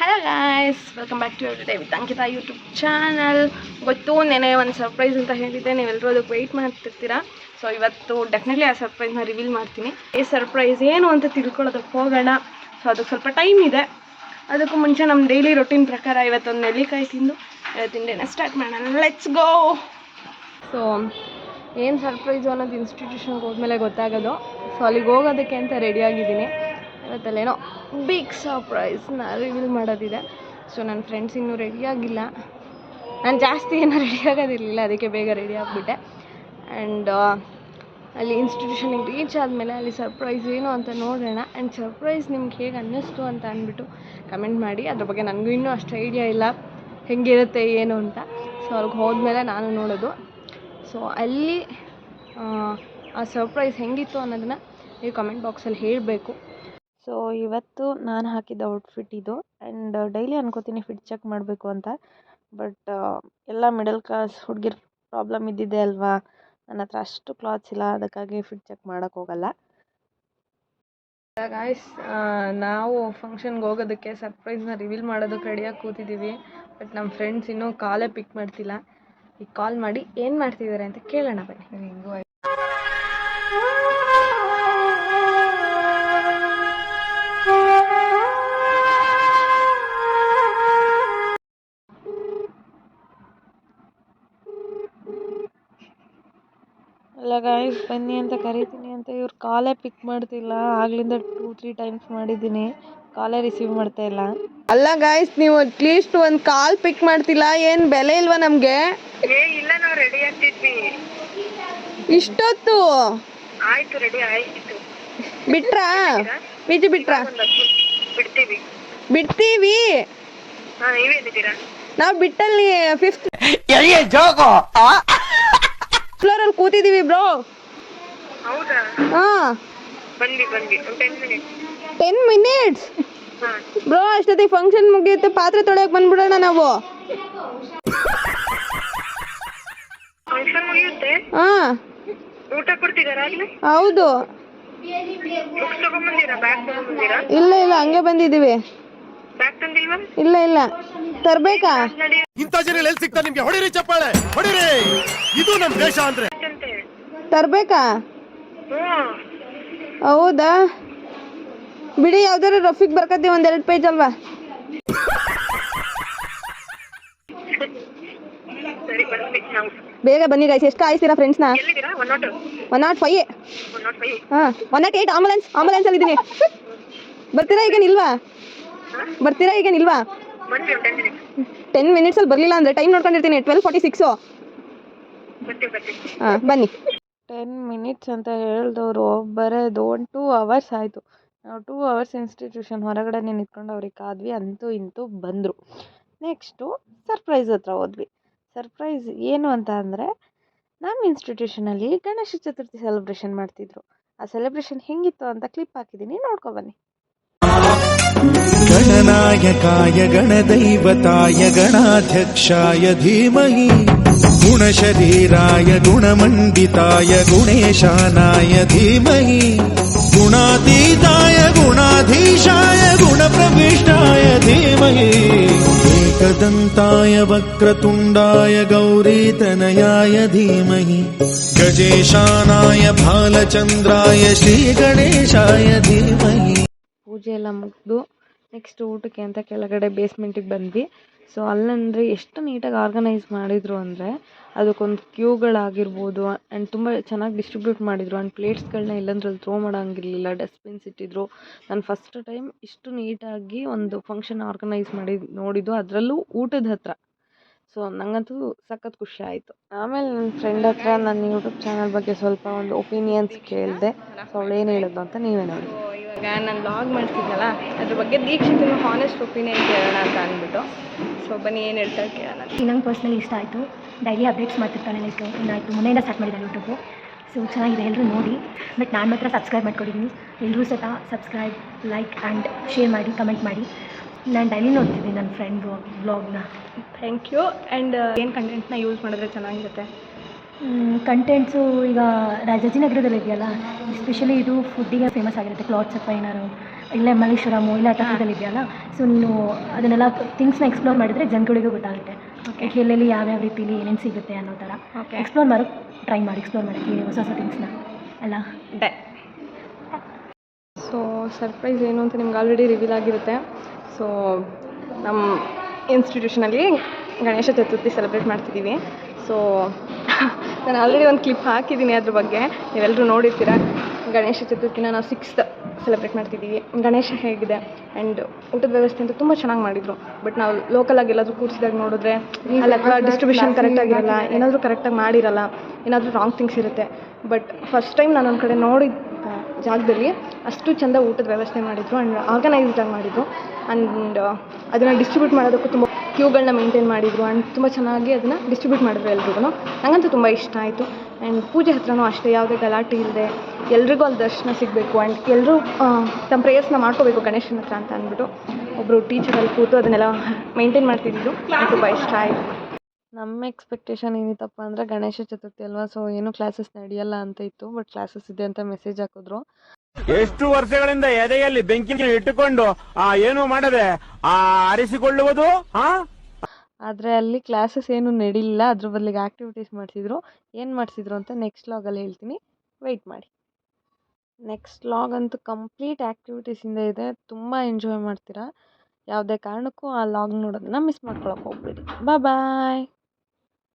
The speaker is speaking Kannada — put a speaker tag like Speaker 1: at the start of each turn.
Speaker 1: Hello guys, welcome back to every day with Ankita YouTube channel. ಗೊತ್ತು ನೆನೆ ಒಂದು ಸರ್ಪ್ರೈಸ್ ಅಂತ ಹೇಳಿದ್ದೆ, ನೀವೆಲ್ಲರೂ ಅದಕ್ಕೆ ವೆಯ್ಟ್ ಮಾಡ್ತಿರ್ತೀರಾ. ಸೊ ಇವತ್ತು ಡೆಫಿನೆಟ್ಲಿ ಆ ಸರ್ಪ್ರೈಸ್ನ ರಿವೀಲ್ ಮಾಡ್ತೀನಿ. ಈ ಸರ್ಪ್ರೈಸ್ ಏನು ಅಂತ ತಿಳ್ಕೊಳ್ಳೋದಕ್ಕೆ ಹೋಗೋಣ. ಸೊ ಅದಕ್ಕೆ ಸ್ವಲ್ಪ ಟೈಮ್ ಇದೆ. ಅದಕ್ಕೂ ಮುಂಚೆ ನಮ್ಮ ಡೈಲಿ ರೊಟೀನ್ ಪ್ರಕಾರ ಇವತ್ತೊಂದು ನೆಲ್ಲಿಕಾಯಿ ತಿಂದು ಇವತ್ತಿನ ಡೇನ ಸ್ಟಾರ್ಟ್ ಮಾಡೋಣ. Let's go. ಸೊ ಏನು ಸರ್ಪ್ರೈಸು ಅನ್ನೋದು ಇನ್ಸ್ಟಿಟ್ಯೂಷನ್ಗೆ ಹೋದ್ಮೇಲೆ ಗೊತ್ತಾಗೋದು. ಸೊ ಅಲ್ಲಿಗೆ ಹೋಗೋದಕ್ಕೆ ಅಂತ ರೆಡಿಯಾಗಿದ್ದೀನಿ. ಇವತ್ತಲ್ಲೇನೋ ಬಿಗ್ ಸರ್ಪ್ರೈಸ್ನ ರಿವೀಲ್ ಮಾಡೋದಿದೆ. ಸೊ ನನ್ನ ಫ್ರೆಂಡ್ಸ್ ಇನ್ನೂ ರೆಡಿಯಾಗಿಲ್ಲ. ನಾನು ಜಾಸ್ತಿ ಏನೋ ರೆಡಿ ಆಗೋದಿರಲಿಲ್ಲ, ಅದಕ್ಕೆ ಬೇಗ ರೆಡಿ ಆಗಿಬಿಟ್ಟೆ. ಆ್ಯಂಡ್ ಅಲ್ಲಿ ಇನ್ಸ್ಟಿಟ್ಯೂಷನಿಗೆ ರೀಚ್ ಆದಮೇಲೆ ಅಲ್ಲಿ ಸರ್ಪ್ರೈಸ್ ಏನು ಅಂತ ನೋಡೋಣ. ಆ್ಯಂಡ್ ಸರ್ಪ್ರೈಸ್ ನಿಮ್ಗೆ ಹೇಗೆ ಅನ್ನಿಸ್ತು ಅಂತ ಅಂದ್ಬಿಟ್ಟು ಕಮೆಂಟ್ ಮಾಡಿ. ಅದ್ರ ಬಗ್ಗೆ ನನಗೂ ಇನ್ನೂ ಅಷ್ಟು ಐಡಿಯಾ ಇಲ್ಲ ಹೇಗಿರುತ್ತೆ ಏನು ಅಂತ. ಸೊ ಅವ್ರಿಗೆ ಹೋದ್ಮೇಲೆ ನಾನು ನೋಡೋದು. ಸೊ ಅಲ್ಲಿ ಆ ಸರ್ಪ್ರೈಸ್ ಹೆಂಗಿತ್ತು ಅನ್ನೋದನ್ನು ನೀವು ಕಮೆಂಟ್ ಬಾಕ್ಸಲ್ಲಿ ಹೇಳಬೇಕು. ಸೊ ಇವತ್ತು ನಾನು ಹಾಕಿದ್ದ ಔಟ್ಫಿಟ್ ಇದು. ಆ್ಯಂಡ್ ಡೈಲಿ ಅನ್ಕೋತೀನಿ ಫಿಟ್ ಚೆಕ್ ಮಾಡಬೇಕು ಅಂತ. ಬಟ್ ಎಲ್ಲ ಮಿಡಲ್ ಕ್ಲಾಸ್ ಹುಡುಗಿರ್ ಪ್ರಾಬ್ಲಮ್ ಇದ್ದಿದೆ ಅಲ್ವಾ, ನನ್ನ ಹತ್ರ ಅಷ್ಟು ಕ್ಲಾತ್ಸ್ ಇಲ್ಲ, ಅದಕ್ಕಾಗಿ ಫಿಟ್ ಚೆಕ್ ಮಾಡೋಕ್ಕೋಗಲ್ಲ. ಗಾಯ್ಸ್, ನಾವು ಫಂಕ್ಷನ್ಗೆ ಹೋಗೋದಕ್ಕೆ ಸರ್ಪ್ರೈಸ್ನ ರಿವೀಲ್ ಮಾಡೋದಕ್ಕೆ ರೆಡಿಯಾಗಿ ಕೂತಿದ್ದೀವಿ. ಬಟ್ ನಮ್ಮ ಫ್ರೆಂಡ್ಸ್ ಇನ್ನೂ ಕಾಲೇ ಪಿಕ್ ಮಾಡ್ತಿಲ್ಲ. ಈಗ ಕಾಲ್ ಮಾಡಿ ಏನು ಮಾಡ್ತಿದ್ದಾರೆ ಅಂತ ಕೇಳೋಣ ಬನ್ನಿ. ಹಿಂಗೂ ಅಲ್ಲ ಗಾಯ್ಸ್, ಬನ್ನಿ ಅಂತ ಕರಿತೀನಿ ಅಂತ ಇವ್ರು ಕಾಲೇ ಪಿಕ್ ಮಾಡ್ತಿಲ್ಲ. ಆಗ್ಲಿಂದ 2-3 ಟೈಮ್ಸ್ ಮಾಡಿದ್ದೀನಿ, ಕಾಲೇ ರಿಸೀವ್ ಮಾಡ್ತಾ ಇಲ್ಲ. ಅಲ್ಲ ಗಾಯ್ಸ್, ನೀವು ಅಟ್ಲೀಸ್ಟ್ ಒಂದು ಕಾಲ್ ಪಿಕ್ ಮಾಡ್ತಿಲ್ಲ. ಏನು ಬೆಲೆ ಇಲ್ವಾ ನಮಗೆ?
Speaker 2: ಇಲ್ಲ, ನಾವು ರೆಡಿ ಆಗ್ತಿದ್ವಿ.
Speaker 1: ಇಷ್ಟೊತ್ತು
Speaker 2: ಆಯ್ತು, ರೆಡಿ ಆಯ್ತು.
Speaker 1: ಬಿಟ್ರಾ? ಬೀಜ ಬಿಟ್ರಾ?
Speaker 2: ಬಿಡ್ತೀವಿ.
Speaker 1: ಬಿಡ್ತೀವಿ.
Speaker 2: ನೀವೇನಿದ್ದೀರಾ?
Speaker 1: ನಾವು ಬಿಟ್ಟಲ್ಲಿ 5th ಫ್ಲೋರಲ್ಲಿ ಕೂತಿದ್ದೀವಿ ಬ್ರೋ.
Speaker 2: ಹೌದಾ? ಬನ್ನಿ ಒಂದು
Speaker 1: 10 ಮಿನಿಟ್ಸ್ ಬ್ರೋ. ಅಷ್ಟೊತ್ತಿಗೆ ಫಂಕ್ಷನ್ ಮುಗಿಯುತ್ತೆ, ಪಾತ್ರೆ ತೊಳೆಯಕ್ಕೆ ಬಂದ್ಬಿಡೋಣ ನಾವು.
Speaker 2: ಫಂಕ್ಷನ್ ಮುಗಿಯುತ್ತೆ? ಊಟ ಕೊಡ್ತಿದಾರಾ?
Speaker 1: ಹೌದು.
Speaker 2: ಬುಕ್ಸ್ ತಗೊಂಡ್ಬಂದಿರಾ? ಬ್ಯಾಗ್ ತಗೊಂಡ್ಬಂದಿರಾ?
Speaker 1: ಇಲ್ಲ, ಹಂಗೆ ಬಂದಿದ್ದೀವಿ.
Speaker 2: ಬ್ಯಾಗ್ ತಂದಿಲ್ವಾ?
Speaker 1: ಇಲ್ಲ ತರ್ಬೇಕಾ?
Speaker 3: ಇಂಥ ಜನ ಎಲ್ಲಿ ಸಿಗ್ತಾರೆ ನಿಮ್ಗೆ? ಹೊಡಿರಿ ಚಪ್ಪಾಳೆ, ಹೊಡಿರಿ. ಇದು ನಮ್ಮ ದೇಶ ಅಂದ್ರೆ.
Speaker 1: ತರ್ಬೇಕಾ? ಹೌದಾ, ಬಿಡಿ. ಯಾವ್ದಾರು ರಫಿಕ್ ಬರ್ಕತ್ತೀವಿ, 1-2 ಪೇಜ್ ಅಲ್ವಾ? ಬೇಗ ಬನ್ನಿ ಗೈಸ್. ಎಷ್ಟು ಕಾಯಿಸ್ತೀರಾ ಫ್ರೆಂಡ್ಸ್ನ? 105. 108 ಆಂಬುಲೆನ್ಸ್ ಅಲ್ಲಿ ಇದ್ದೀನಿ. ಬರ್ತೀರಾ ಈಗ ನಿಲ್ವಾ? 10 ಮಿನಿಟ್ಸ್ ಅಲ್ಲಿ ಬರಲಿಲ್ಲ ಅಂದ್ರೆ ಟೈಮ್ ನೋಡ್ಕೊಂಡಿರ್ತೀನಿ. 12:46. ಬನ್ನಿ. 10 ಮಿನಿಟ್ಸ್ ಅಂತ ಹೇಳಿದವರು ಬರೋದು 2 ಅವರ್ಸ್ ಆಯಿತು. ನಾವು 2 ಅವರ್ಸ್ ಇನ್ಸ್ಟಿಟ್ಯೂಷನ್ ಹೊರಗಡೆನೇ ನಿಂತ್ಕೊಂಡು ಅವ್ರಿಗೆ ಕಾದ್ವಿ. ಅಂತೂ ಇಂತೂ ಬಂದರು. ನೆಕ್ಸ್ಟು ಸರ್ಪ್ರೈಸ್ ಹತ್ರ ಹೋದ್ವಿ. ಸರ್ಪ್ರೈಸ್ ಏನು ಅಂತ ಅಂದರೆ, ನಮ್ಮ ಇನ್ಸ್ಟಿಟ್ಯೂಷನಲ್ಲಿ ಗಣೇಶ ಚತುರ್ಥಿ ಸೆಲೆಬ್ರೇಷನ್ ಮಾಡ್ತಿದ್ರು. ಆ ಸೆಲೆಬ್ರೇಷನ್ ಹೆಂಗಿತ್ತು ಅಂತ ಕ್ಲಿಪ್ ಹಾಕಿದ್ದೀನಿ, ನೋಡ್ಕೊಬನ್ನಿ.
Speaker 4: ಗಣನಾಯಕಾಯ ಗಣದೈವತಾಯ ಗಣಾಧ್ಯಕ್ಷಾಯ ಧೀಮಹಿ ಗುಣಶರೀರಾಯ ಗುಣಮಂಡಿತಾಯ ಗುಣೇಶಾನಾಯ ಧೀಮಹಿ ಗುಣಾತೀತಾಯ ಗುಣಾಧೀಶಾಯ ಗುಣಪ್ರವಿಷ್ಟಾಯ ಧೀಮಹಿ ಏಕದಂತಾಯ ವಕ್ರತುಂಡಾಯ ಗೌರೀತನಯಾಯ ಧೀಮಹಿ ಗಜೇಶಾನಾಯ ಬಾಲಚಂದ್ರಾಯ ಶ್ರೀಗಣೇಶಾಯ ಧೀಮಹಿ.
Speaker 1: ಪೂಜೆ ಎಲ್ಲ ಮುಗಿದು ನೆಕ್ಸ್ಟ್ ಊಟಕ್ಕೆ ಅಂತ ಕೆಳಗಡೆ ಬೇಸ್ಮೆಂಟಿಗೆ ಬಂದ್ವಿ. ಸೊ ಅಲ್ಲಂದರೆ ಎಷ್ಟು ನೀಟಾಗಿ ಆರ್ಗನೈಸ್ ಮಾಡಿದರು ಅಂದರೆ, ಅದಕ್ಕೊಂದು ಕ್ಯೂಗಳಾಗಿರ್ಬೋದು. ಆ್ಯಂಡ್ ತುಂಬ ಚೆನ್ನಾಗಿ ಡಿಸ್ಟ್ರಿಬ್ಯೂಟ್ ಮಾಡಿದರು. ಆ್ಯಂಡ್ ಪ್ಲೇಟ್ಸ್ಗಳನ್ನ ಎಲ್ಲಂದ್ರಲ್ಲಿ ಥ್ರೋ ಮಾಡೋಂಗಿರಲಿಲ್ಲ, ಡಸ್ಟ್ಬಿನ್ಸ್ ಇಟ್ಟಿದ್ರು. ನಾನು ಫಸ್ಟ್ ಟೈಮ್ ಇಷ್ಟು ನೀಟಾಗಿ ಒಂದು ಫಂಕ್ಷನ್ ಆರ್ಗನೈಸ್ ಮಾಡಿ ನೋಡಿದ್ದು, ಅದರಲ್ಲೂ ಊಟದ ಹತ್ರ. ಸೊ ನನಗಂತೂ ಸಖತ್ ಖುಷಿ ಆಯಿತು. ಆಮೇಲೆ ನನ್ನ ಫ್ರೆಂಡ್ ಹತ್ರ ನನ್ನ ಯೂಟ್ಯೂಬ್ ಚಾನಲ್ ಬಗ್ಗೆ ಸ್ವಲ್ಪ ಒಂದು ಒಪಿನಿಯನ್ಸ್ ಕೇಳಿದೆ. ಸೊ ಅವಳು ಏನು ಹೇಳಿದ್ದು ಅಂತ ನೀವೇ ನೋಡಿ. ಇವಾಗ ನಾನು ಲಾಗ್ ಮಾಡ್ತಿದ್ದಲ್ಲ, ಅದ್ರ ಬಗ್ಗೆ ದೀಕ್ಷಿತನ ಹಾನೆಸ್ಟ್ ಒಪಿನಿಯನ್ ಕೇಳೋಣ ಅಂತ ಅಂದ್ಬಿಟ್ಟು. ಸೊ ಬನ್ನಿ, ಏನು ಹೇಳ್ತಾರೆ ಕೇಳೋಣ.
Speaker 5: ನಂಗೆ ಪರ್ಸ್ನಲಿ ಇಷ್ಟ ಆಯಿತು. ಡೈಲಿ ಅಪ್ಡೇಟ್ಸ್ ಮಾಡ್ತಿರ್ತಾನೆ. ಲೈಕ್ ಇನ್ನಾಯಿತು, ಮೊನ್ನೆಯಿಂದ ಸ್ಟಾರ್ಟ್ ಮಾಡಿದ್ದಾನೆ ಯೂಟ್ಯೂಬು. ಸೊ ಚೆನ್ನಾಗಿದೆ, ಎಲ್ಲರೂ ನೋಡಿ. ಬಟ್ ನಾನು ಮಾತ್ರ ಸಬ್ಸ್ಕ್ರೈಬ್ ಮಾಡ್ಕೊಂಡಿದ್ದೀನಿ. ಎಲ್ಲರೂ ಸಹ ಸಬ್ಸ್ಕ್ರೈಬ್, ಲೈಕ್ ಆ್ಯಂಡ್ ಶೇರ್ ಮಾಡಿ, ಕಮೆಂಟ್ ಮಾಡಿ. ನಾನು ಡೈಲಿ ನೋಡ್ತಿದ್ದೀನಿ ನನ್ನ ಫ್ರೆಂಡ್ ವ್ಲಾಗ್ನ.
Speaker 1: Thank you. ಆ್ಯಂಡ್ ಏನು ಕಂಟೆಂಟ್ನ ಯೂಸ್ ಮಾಡಿದ್ರೆ ಚೆನ್ನಾಗಿರುತ್ತೆ?
Speaker 5: ಕಂಟೆಂಟ್ಸು ಈಗ ರಾಜಾಜಿನಗರದಲ್ಲಿ ಇದೆಯಲ್ಲ, ಎಸ್ಪೆಷಲಿ ಇದು ಫುಡ್ಡಿಗೆ ಫೇಮಸ್ ಆಗಿರುತ್ತೆ. ಕ್ಲಾತ್ಸ್ ಅಥವಾ ಏನಾರು ಇಲ್ಲೇ ಮಲ್ಲೇಶ್ವರಮು ಇಲ್ಲ ಹತ್ರದಲ್ಲಿ ಇದೆಯಲ್ಲ, ಸೊ ನೀನು ಅದನ್ನೆಲ್ಲ ಥಿಂಗ್ಸ್ನ ಎಕ್ಸ್ಪ್ಲೋರ್ ಮಾಡಿದರೆ ಜನಗಳಿಗೂ ಗೊತ್ತಾಗುತ್ತೆ ಎಲ್ಲೆಲ್ಲಿ ಯಾವ್ಯಾವ ರೀತಿಲಿ ಏನೇನು ಸಿಗುತ್ತೆ ಅನ್ನೋ ಥರ. ಎಕ್ಸ್ಪ್ಲೋರ್ ಮಾಡೋಕ್ಕೆ ಟ್ರೈ ಮಾಡಿ, ಎಕ್ಸ್ಪ್ಲೋರ್ ಮಾಡೋಕ್ಕೆ ಹೊಸ ಹೊಸ ಥಿಂಗ್ಸ್ನ ಎಲ್ಲ.
Speaker 1: ಸೊ ಸರ್ಪ್ರೈಸ್ ಏನು ಅಂತ ನಿಮ್ಗೆ ಆಲ್ರೆಡಿ ರಿವೀಲ್ ಆಗಿರುತ್ತೆ. ಸೊ ನಮ್ಮ ಇನ್ಸ್ಟಿಟ್ಯೂಷನಲ್ಲಿ ಗಣೇಶ ಚತುರ್ಥಿ ಸೆಲೆಬ್ರೇಟ್ ಮಾಡ್ತಿದ್ದೀವಿ. ಸೊ ನಾನು ಆಲ್ರೆಡಿ ಒಂದು ಕ್ಲಿಪ್ ಹಾಕಿದ್ದೀನಿ ಅದ್ರ ಬಗ್ಗೆ, ನೀವೆಲ್ಲರೂ ನೋಡಿರ್ತೀರ. ಗಣೇಶ ಚತುರ್ಥಿನ ನಾವು 6th ಸೆಲೆಬ್ರೇಟ್ ಮಾಡ್ತಿದ್ದೀವಿ. ಗಣೇಶ ಹೇಗಿದೆ ಆ್ಯಂಡ್ ಊಟದ ವ್ಯವಸ್ಥೆ ಅಂತ ತುಂಬ ಚೆನ್ನಾಗಿ ಮಾಡಿದರು. ಬಟ್ ನಾವು ಲೋಕಲಾಗಿ ಎಲ್ಲಾದರೂ ಕೂರಿಸಿದಾಗ ನೋಡಿದ್ರೆ ಅಲ್ಲಿ ಅಥವಾ ಡಿಸ್ಟ್ರಿಬ್ಯೂಷನ್ ಕರೆಕ್ಟಾಗಿರಲ್ಲ, ಏನಾದರೂ ಕರೆಕ್ಟಾಗಿ ಮಾಡಿರಲ್ಲ, ಏನಾದರೂ ರಾಂಗ್ ಥಿಂಗ್ಸ್ ಇರುತ್ತೆ. ಬಟ್ ಫಸ್ಟ್ ಟೈಮ್ ನಾನು ಒಂದು ಕಡೆ ನೋಡಿದ ಜಾಗದಲ್ಲಿ ಅಷ್ಟು ಚೆಂದ ಊಟದ ವ್ಯವಸ್ಥೆ ಮಾಡಿದರು ಆ್ಯಂಡ್ ಆರ್ಗನೈಸ್ಡಾಗಿ ಮಾಡಿದರು. ಆ್ಯಂಡ್ ಅದನ್ನು ಡಿಸ್ಟ್ರಿಬ್ಯೂಟ್ ಮಾಡೋದಕ್ಕೂ ತುಂಬ ಕ್ಯೂಗಳನ್ನ ಮೇಂಟೈನ್ ಮಾಡಿದರು ಆ್ಯಂಡ್ ತುಂಬ ಚೆನ್ನಾಗಿ ಅದನ್ನು ಡಿಸ್ಟ್ರಿಬ್ಯೂಟ್ ಮಾಡಿದ್ರು ಎಲ್ರಿಗೂ. ನನಗಂತೂ ತುಂಬ ಇಷ್ಟ ಆಯಿತು. ಆ್ಯಂಡ್ ಪೂಜೆ ಹತ್ರನೂ ಅಷ್ಟೇ ಯಾವುದೇ ಗಲಾಟೆ ಇಲ್ಲದೆ ಎಲ್ರಿಗೂ ಅಲ್ಲಿ ದರ್ಶನ ಸಿಗಬೇಕು ಆ್ಯಂಡ್ ಎಲ್ಲರೂ ತಮ್ಮ ಪ್ರೇಯರ್ಸ್ನ ಮಾಡ್ಕೋಬೇಕು ಗಣೇಶನ ಹತ್ರ ಅಂತ ಅಂದ್ಬಿಟ್ಟು ಒಬ್ಬರು ಟೀಚರ್ ಅಲ್ಲಿ ಕೂತು ಅದನ್ನೆಲ್ಲ ಮೇಂಟೈನ್ ಮಾಡ್ತಿದ್ದು ತುಂಬ ಇಷ್ಟ ಆಯಿತು. ನಮ್ಮ ಎಕ್ಸ್ಪೆಕ್ಟೇಷನ್ ಏನಿತ್ತಪ್ಪ ಅಂದರೆ ಗಣೇಶ ಚತುರ್ಥಿ ಅಲ್ವಾ, ಸೊ ಏನು ಕ್ಲಾಸಸ್ ನಡೆಯಲ್ಲ ಅಂತ ಇತ್ತು. ಬಟ್ ಕ್ಲಾಸಸ್ ಇದೆ ಅಂತ ಮೆಸೇಜ್ ಹಾಕಿದ್ರು.
Speaker 6: ಎಷ್ಟು ವರ್ಷಗಳಿಂದ ಎದೆಯಲ್ಲಿ ಬೆಂಕಿ ಇಟ್ಟುಕೊಂಡು ಏನು ಮಾಡದೆ ಆರಿಸಿಕೊಳ್ಳುವುದು.
Speaker 1: ಆದರೆ ಅಲ್ಲಿ ಕ್ಲಾಸಸ್ ಏನು ನಡೀಲಿಲ್ಲ, ಅದ್ರ ಬದಲಿಗೆ ಆ್ಯಕ್ಟಿವಿಟೀಸ್ ಮಾಡಿಸಿದ್ರು. ಏನು ಮಾಡಿಸಿದ್ರು ಅಂತ ನೆಕ್ಸ್ಟ್ ಲಾಗಲ್ಲಿ ಹೇಳ್ತೀನಿ, ವೆಯ್ಟ್ ಮಾಡಿ. ನೆಕ್ಸ್ಟ್ ಲಾಗ್ ಅಂತೂ ಕಂಪ್ಲೀಟ್ ಆ್ಯಕ್ಟಿವಿಟೀಸಿಂದ ಇದೆ, ತುಂಬ ಎಂಜಾಯ್ ಮಾಡ್ತೀರಾ. ಯಾವುದೇ ಕಾರಣಕ್ಕೂ ಆ ಲಾಗ್ ನೋಡೋದನ್ನ ಮಿಸ್ ಮಾಡ್ಕೊಳಕ್ಕೆ ಹೋಗ್ಬೇಡಿ. ಬಾಯ್.